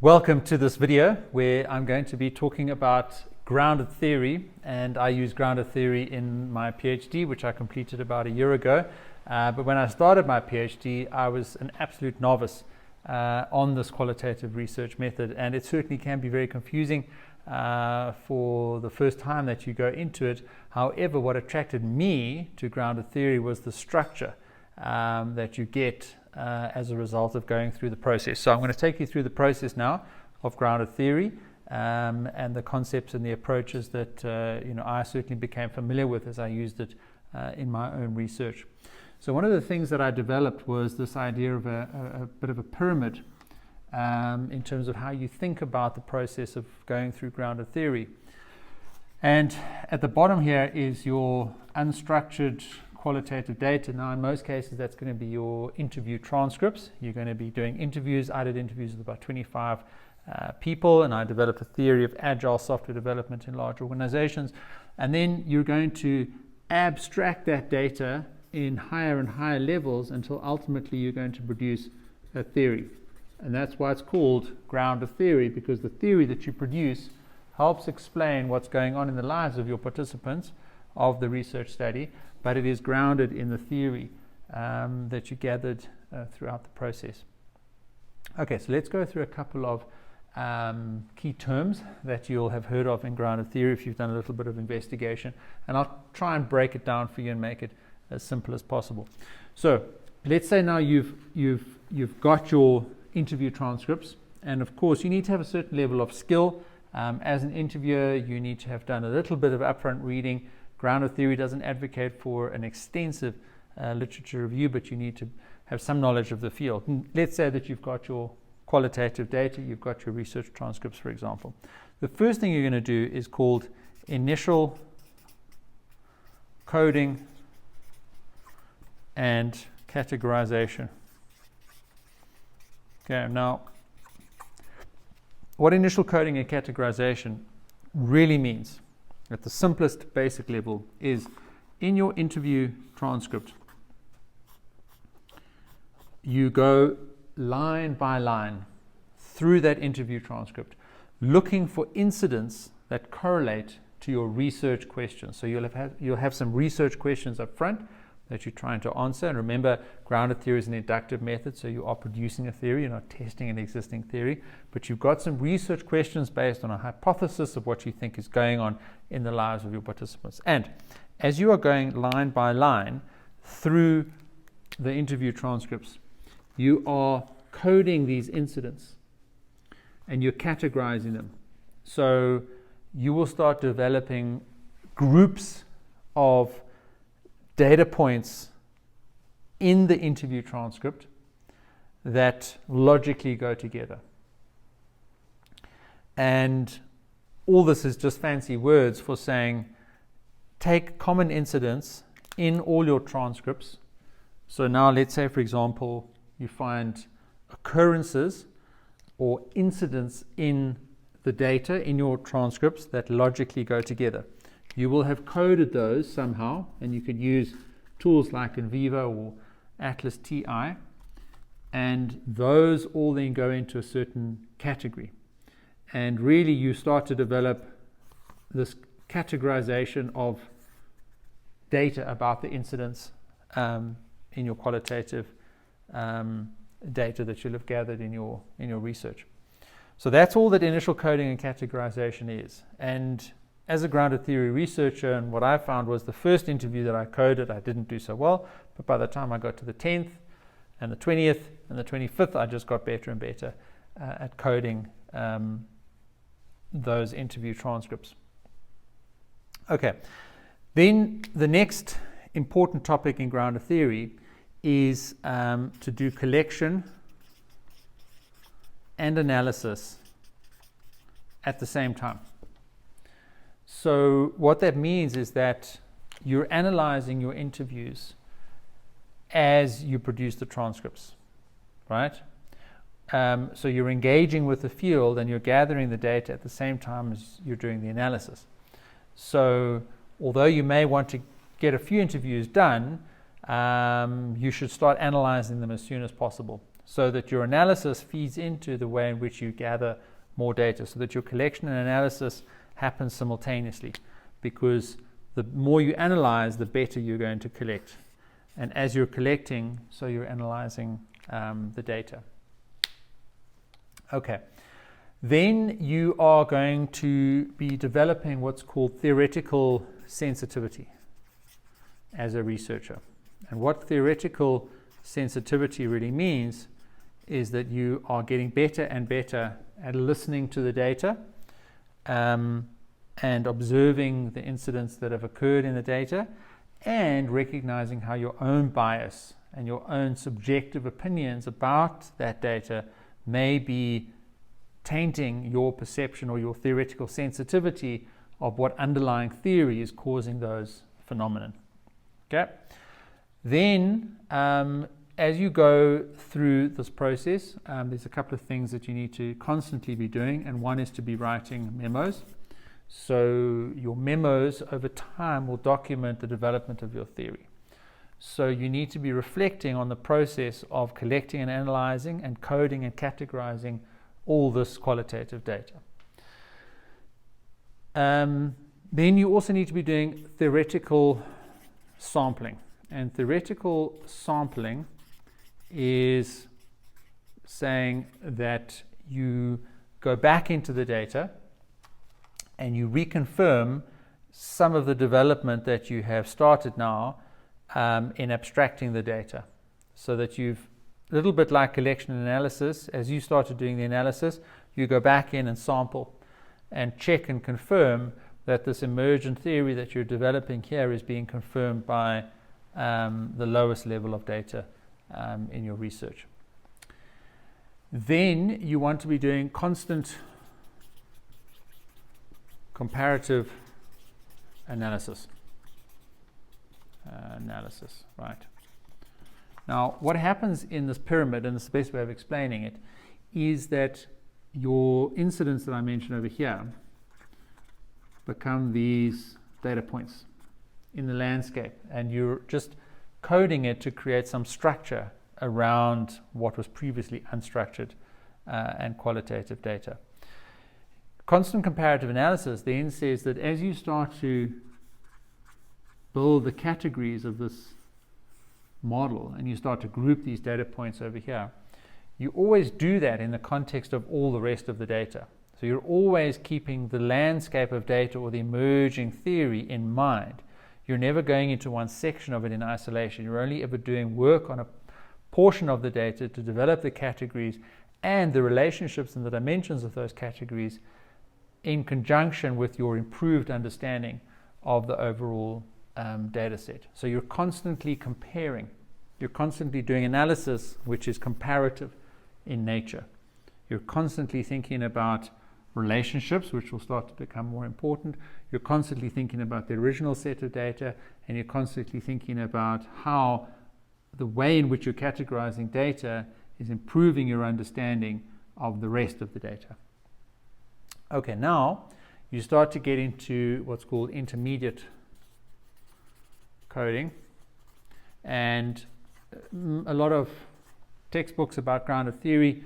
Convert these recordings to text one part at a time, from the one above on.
Welcome to this video where I'm going to be talking about grounded theory, and I use grounded theory in my PhD, which I completed about a year ago. But when I started my PhD, I was an absolute novice on this qualitative research method, and it certainly can be very confusing for the first time that you go into it. However, what attracted me to grounded theory was the structure that you get as a result of going through the process. So I'm going to take you through the process now of grounded theory and the concepts and the approaches that I certainly became familiar with as I used it in my own research. So one of the things that I developed was this idea of a bit of a pyramid in terms of how you think about the process of going through grounded theory. And at the bottom here is your unstructured qualitative data. Now, in most cases, that's going to be your interview transcripts. You're going to be doing interviews. I did interviews with about 25 people, and I developed a theory of agile software development in large organizations. And then you're going to abstract that data in higher and higher levels until ultimately you're going to produce a theory. And that's why it's called grounded theory, because the theory that you produce helps explain what's going on in the lives of your participants of the research study, but it is grounded in the theory that you gathered throughout the process. Okay, so let's go through a couple of key terms that you'll have heard of in grounded theory if you've done a little bit of investigation, and I'll try and break it down for you and make it as simple as possible. So let's say now you've got your interview transcripts, and of course you need to have a certain level of skill. As an interviewer, you need to have done a little bit of upfront reading. Grounded theory doesn't advocate for an extensive literature review, but you need to have some knowledge of the field. And let's say that you've got your qualitative data, you've got your research transcripts, for example. The first thing you're going to do is called initial coding and categorization. Okay, now what initial coding and categorization really means at the simplest basic level is in your interview transcript, you go line by line through that interview transcript looking for incidents that correlate to your research questions. So you'll have some research questions up front that you're trying to answer. And remember, grounded theory is an inductive method, so you are producing a theory, you're not testing an existing theory, but you've got some research questions based on a hypothesis of what you think is going on in the lives of your participants. And as you are going line by line through the interview transcripts, you are coding these incidents and you're categorizing them. So you will start developing groups of data points in the interview transcript that logically go together. And all this is just fancy words for saying take common incidents in all your transcripts. So now let's say, for example, you find occurrences or incidents in the data in your transcripts that logically go together. You will have coded those somehow, and you could use tools like NVivo or Atlas TI, and those all then go into a certain category. And really you start to develop this categorization of data about the incidents in your qualitative data that you'll have gathered in your research. So that's all that initial coding and categorization is. And as a grounded theory researcher, and what I found was the first interview that I coded, I didn't do so well, but by the time I got to the 10th and the 20th and the 25th, I just got better and better at coding those interview transcripts. Okay, then the next important topic in grounded theory is to do collection and analysis at the same time. So what that means is that you're analyzing your interviews as you produce the transcripts, right? So you're engaging with the field and you're gathering the data at the same time as you're doing the analysis. So although you may want to get a few interviews done, you should start analyzing them as soon as possible. so that your analysis feeds into the way in which you gather more data, so that your collection and analysis happens simultaneously, because the more you analyze, the better you're going to collect. And as you're collecting, so you're analyzing the data. Okay. Then you are going to be developing what's called theoretical sensitivity as a researcher. And what theoretical sensitivity really means is that you are getting better and better at listening to the data and observing the incidents that have occurred in the data, and recognizing how your own bias and your own subjective opinions about that data may be tainting your perception or your theoretical sensitivity of what underlying theory is causing those phenomena. Okay. Then, as you go through this process, there's a couple of things that you need to constantly be doing, and one is to be writing memos. So your memos over time will document the development of your theory. So you need to be reflecting on the process of collecting and analyzing and coding and categorizing all this qualitative data. Then you also need to be doing theoretical sampling. And theoretical sampling is saying that you go back into the data and you reconfirm some of the development that you have started now in abstracting the data, so that you've, a little bit like collection and analysis, as you started doing the analysis, you go back in and sample and check and confirm that this emergent theory that you're developing here is being confirmed by the lowest level of data in your research. Then you want to be doing constant comparative analysis. Right. Now, what happens in this pyramid, and it's the best way of explaining it, is that your incidents that I mentioned over here become these data points in the landscape, and you're just coding it to create some structure around what was previously unstructured and qualitative data. Constant comparative analysis then says that as you start to build the categories of this model and you start to group these data points over here, you always do that in the context of all the rest of the data. So you're always keeping the landscape of data or the emerging theory in mind. You're never going into one section of it in isolation. You're only ever doing work on a portion of the data to develop the categories and the relationships and the dimensions of those categories in conjunction with your improved understanding of the overall data set. So you're constantly comparing. You're constantly doing analysis which is comparative in nature. You're constantly thinking about relationships, which will start to become more important. You're constantly thinking about the original set of data, and you're constantly thinking about how the way in which you're categorizing data is improving your understanding of the rest of the data. Okay, now you start to get into what's called intermediate coding, and a lot of textbooks about grounded theory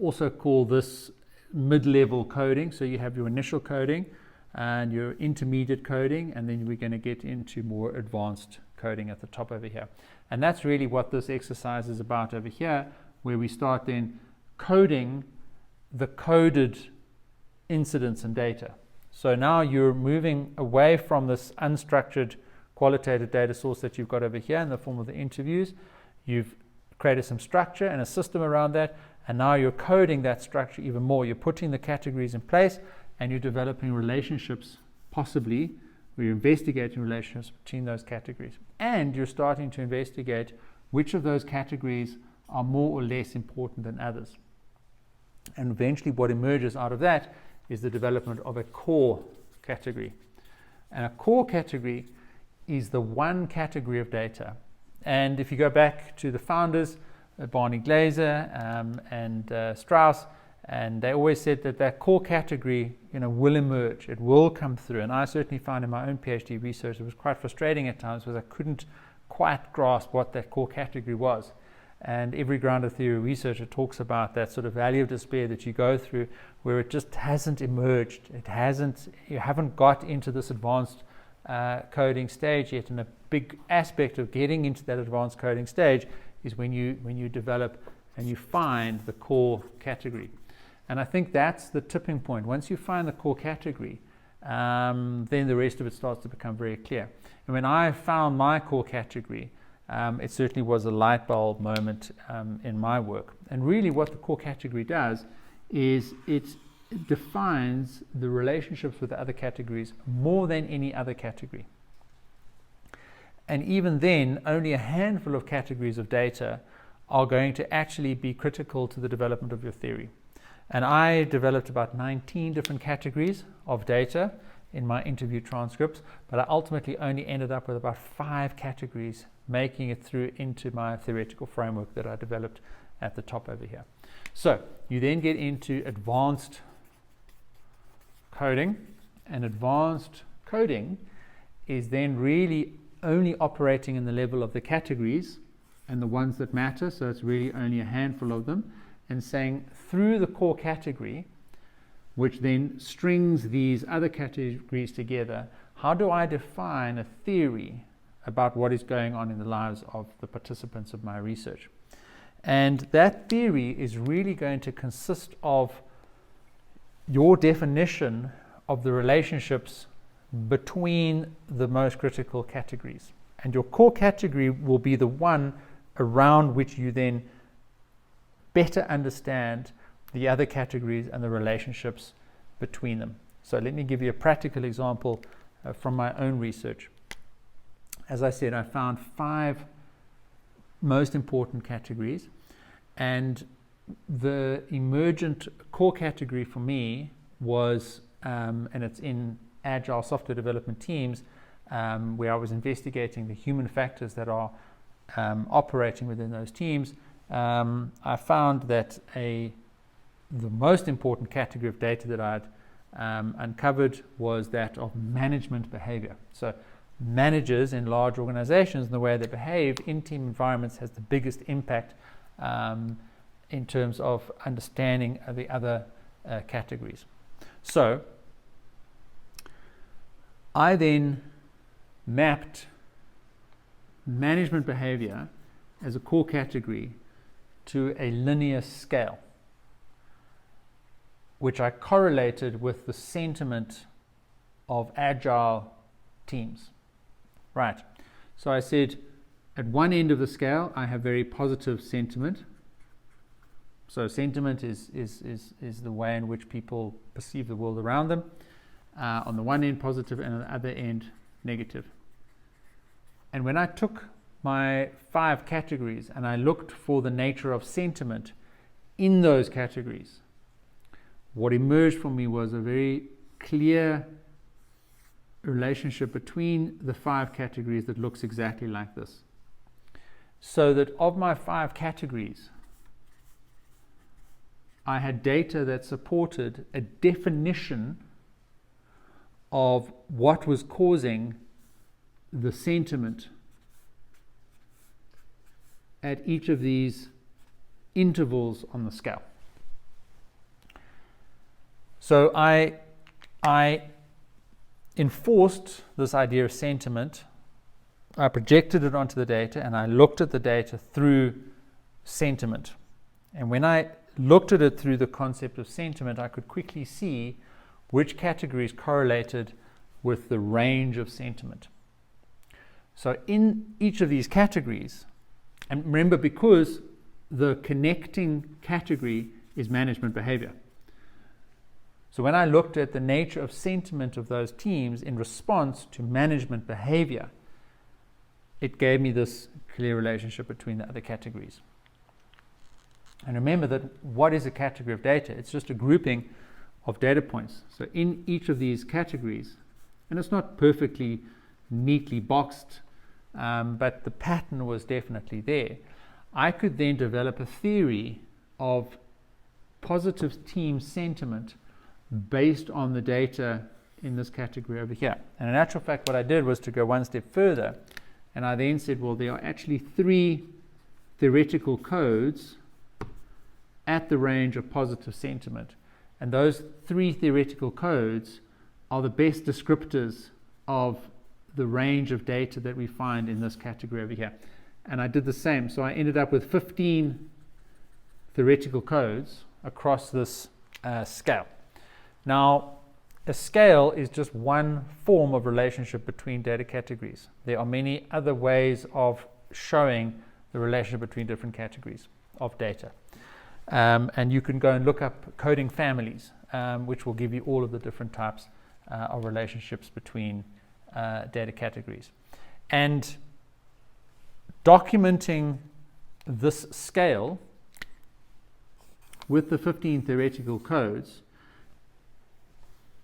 also call this mid-level coding. So you have your initial coding and your intermediate coding, and then we're going to get into more advanced coding at the top over here. And that's really what this exercise is about over here, where we start then coding the coded incidents and data. So now you're moving away from this unstructured qualitative data source that you've got over here in the form of the interviews. You've created some structure and a system around that, and now you're coding that structure even more. You're putting the categories in place, and you're developing relationships, possibly, where you're investigating relationships between those categories. And you're starting to investigate which of those categories are more or less important than others. And eventually what emerges out of that is the development of a core category. And a core category is the one category of data. And if you go back to the founders, Barney Glaser and Strauss, and they always said that that core category, will emerge. It will come through. And I certainly found in my own PhD research it was quite frustrating at times because I couldn't quite grasp what that core category was. And every grounded theory researcher talks about that sort of valley of despair that you go through, where it just hasn't emerged. You haven't got into this advanced coding stage yet. And a big aspect of getting into that advanced coding stage is when you develop and you find the core category. And I think that's the tipping point. Once you find the core category, then the rest of it starts to become very clear. And when I found my core category, it certainly was a light bulb moment in my work. And really what the core category does is it defines the relationships with the other categories more than any other category. And even then, only a handful of categories of data are going to actually be critical to the development of your theory. And I developed about 19 different categories of data in my interview transcripts, but I ultimately only ended up with about 5 categories making it through into my theoretical framework that I developed at the top over here. So you then get into advanced coding, and advanced coding is then really only operating in the level of the categories and the ones that matter, so it's really only a handful of them, and saying through the core category, which then strings these other categories together, how do I define a theory about what is going on in the lives of the participants of my research? And that theory is really going to consist of your definition of the relationships between the most critical categories. And your core category will be the one around which you then better understand the other categories and the relationships between them. So let me give you a practical example from my own research. As I said, I found 5 most important categories, and the emergent core category for me was, and it's in agile software development teams, where I was investigating the human factors that are operating within those teams. I found that the most important category of data that I had uncovered was that of management behavior. So managers in large organizations and the way they behave in team environments has the biggest impact in terms of understanding the other categories. So I then mapped management behavior as a core category to a linear scale, which I correlated with the sentiment of agile teams. Right. So I said at one end of the scale, I have very positive sentiment. So sentiment is the way in which people perceive the world around them. On the one end, positive, and on the other end, negative. And when I took my 5 categories and I looked for the nature of sentiment in those categories, what emerged for me was a very clear relationship between the 5 categories that looks exactly like this. So that of my 5 categories, I had data that supported a definition of what was causing the sentiment at each of these intervals on the scale. So I enforced this idea of sentiment. I projected it onto the data, and I looked at the data through sentiment. And when I looked at it through the concept of sentiment, I could quickly see which categories correlated with the range of sentiment. So in each of these categories, and remember, because the connecting category is management behavior. So when I looked at the nature of sentiment of those teams in response to management behavior, it gave me this clear relationship between the other categories. And remember that what is a category of data? It's just a grouping of data points. So in each of these categories, and it's not perfectly neatly boxed, but the pattern was definitely there, I could then develop a theory of positive team sentiment based on the data in this category over here. And in actual fact, what I did was to go one step further, and I then said, well, there are actually 3 theoretical codes at the range of positive sentiment. And those 3 theoretical codes are the best descriptors of the range of data that we find in this category over here. And I did the same. So I ended up with 15 theoretical codes across this scale. Now, a scale is just one form of relationship between data categories. There are many other ways of showing the relationship between different categories of data. And you can go and look up coding families, which will give you all of the different types of relationships between data categories. And documenting this scale with the 15 theoretical codes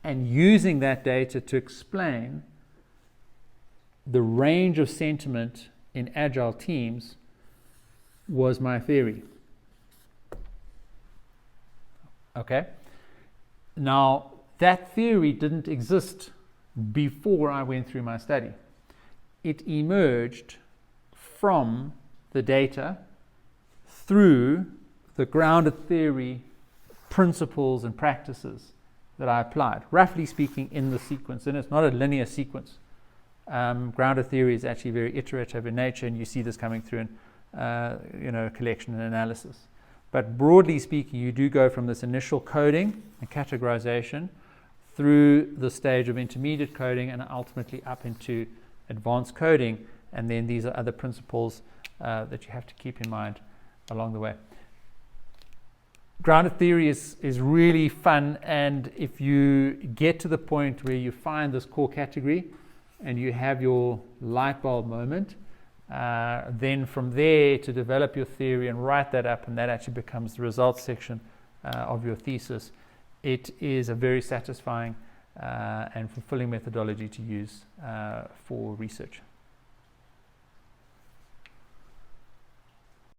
and using that data to explain the range of sentiment in agile teams was my theory. Okay? Now, that theory didn't exist before I went through my study. It emerged from the data through the grounded theory principles and practices that I applied, roughly speaking, in the sequence. And it's not a linear sequence. Grounded theory is actually very iterative in nature, and you see this coming through in collection and analysis. But broadly speaking, you do go from this initial coding and categorization through the stage of intermediate coding and ultimately up into advanced coding. And then these are other principles that you have to keep in mind along the way. Grounded theory is really fun, and if you get to the point where you find this core category and you have your light bulb moment, then from there to develop your theory and write that up, and that actually becomes the results section of your thesis, it is a very satisfying and fulfilling methodology to use for research.